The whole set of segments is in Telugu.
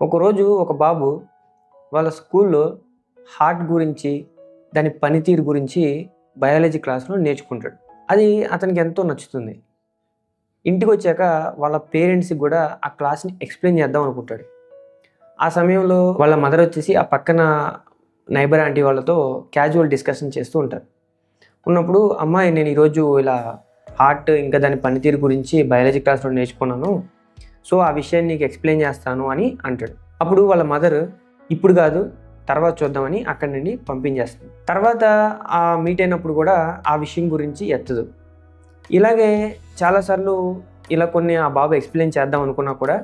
ఒకరోజు ఒక బాబు వాళ్ళ స్కూల్లో హార్ట్ గురించి, దాని పనితీరు గురించి బయాలజీ క్లాస్‌లో నేర్చుకుంటాడు. అది అతనికి ఎంతో నచ్చుతుంది. ఇంటికొచ్చాక వాళ్ళ పేరెంట్స్‌కి గూడా ఆ క్లాస్‌ని ఎక్స్‌ప్లెయిన్ చేద్దాం అనుకుంటాడు. ఆ సమయంలో వాళ్ళ మదర్ వచ్చేసి ఆ పక్కన నైబర్ ఆంటీ వాళ్ళతో క్యాజువల్ డిస్కషన్ చేస్తూ ఉంటారు. ఉన్నప్పుడు అమ్మాయి నేను ఈరోజు ఇలా హార్ట్ ఇంకా దాని పనితీరు గురించి బయాలజీ క్లాస్‌లో నేర్చుకున్నాను. సో ఆ విషయాన్ని నీకు ఎక్స్‌ప్లెయిన్ చేస్తాను అని అంటాడు. అప్పుడు వాళ్ళ మదర్ ఇప్పుడు కాదు తర్వాత చూద్దామని అక్కడి నుండి పంపించేస్తుంది. తర్వాత మీట్ అయినప్పుడు కూడా ఆ విషయం గురించి ఎత్తదు. ఇలాగే చాలాసార్లు ఇలా కొన్ని ఆ బాబు ఎక్స్‌ప్లెయిన్ చేద్దాం అనుకున్నా కూడా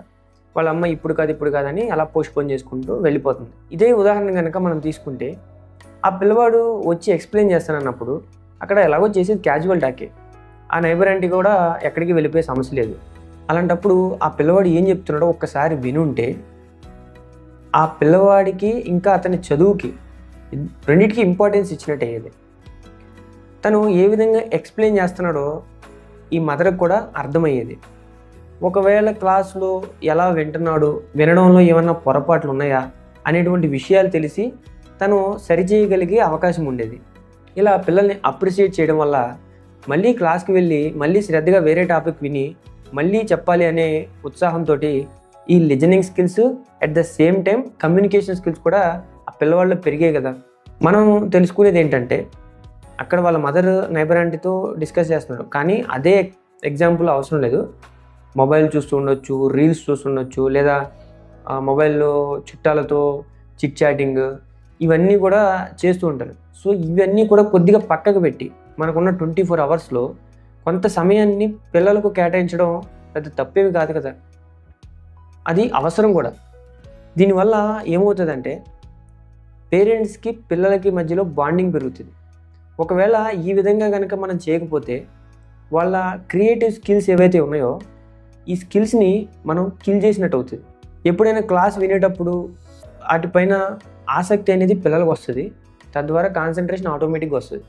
వాళ్ళ అమ్మ ఇప్పుడు కాదని అలా పోస్ట్‌పోన్ చేసుకుంటూ వెళ్ళిపోతుంది. ఇదే ఉదాహరణ కనుక మనం తీసుకుంటే ఆ పిల్లవాడు వచ్చి ఎక్స్‌ప్లెయిన్ చేస్తానన్నప్పుడు అక్కడ ఎలాగో చేసేది క్యాజువల్ టాకే. ఆ నైబర్ ఆంటీ కూడా ఎక్కడికి వెళ్ళిపోయే సమస్య లేదు. అలాంటప్పుడు ఆ పిల్లవాడు ఏం చెప్తున్నాడో ఒక్కసారి వినుంటే ఆ పిల్లవాడికి ఇంకా అతని చదువుకి రెండిటికి ఇంపార్టెన్స్ ఇచ్చినట్టు అయ్యేది. తను ఏ విధంగా ఎక్స్‌ప్లెయిన్ చేస్తున్నాడో ఈ మదర్‌కి కూడా అర్థమయ్యేది. ఒకవేళ క్లాస్‌లో ఎలా వింటున్నాడు, వినడంలో ఏమన్నా పొరపాట్లు ఉన్నాయా అనేటువంటి విషయాలు తెలిసి తను సరిచేయగలిగే అవకాశం ఉండేది. ఇలా పిల్లల్ని అప్రిషియేట్ చేయడం వల్ల మళ్ళీ క్లాస్‌కి వెళ్ళి మళ్ళీ శ్రద్ధగా వేరే టాపిక్ విని మళ్ళీ చెప్పాలి అనే ఉత్సాహంతోటి ఈ listening skills at the same time communication skills కూడా ఆ పిల్లవాళ్ళు పెరిగాయి కదా. మనం తెలుసుకునేది ఏంటంటే అక్కడ వాళ్ళ మదర్ నైబర్ ఆంటీతో డిస్కస్ చేస్తున్నారు, కానీ అదే ఎగ్జాంపుల్ అవసరం లేదు. మొబైల్ చూస్తూ ఉండొచ్చు, రీల్స్ చూస్తుండొచ్చు, లేదా మొబైల్లో చుట్టాలతో చిట్ చాటింగ్ ఇవన్నీ కూడా చేస్తూ ఉంటారు. సో ఇవన్నీ కూడా కొద్దిగా పక్కకు పెట్టి మనకున్న 24 అవర్స్లో కొంత సమయాన్ని పిల్లలకు కేటాయించడం పెద్ద తప్పేమి కాదు కదా, అది అవసరం కూడా. దీనివల్ల ఏమవుతుందంటే పేరెంట్స్కి పిల్లలకి మధ్యలో బాండింగ్ పెరుగుతుంది. ఒకవేళ ఈ విధంగా కనుక మనం చేయకపోతే వాళ్ళ క్రియేటివ్ స్కిల్స్ ఏవైతే ఉన్నాయో ఈ స్కిల్స్ని మనం కిల్ చేసినట్టు అవుతుంది. ఎప్పుడైనా క్లాస్ వినేటప్పుడు వాటిపైన ఆసక్తి అనేది పిల్లలకు వస్తుంది, తద్వారా కాన్సన్ట్రేషన్ ఆటోమేటిక్గా వస్తుంది.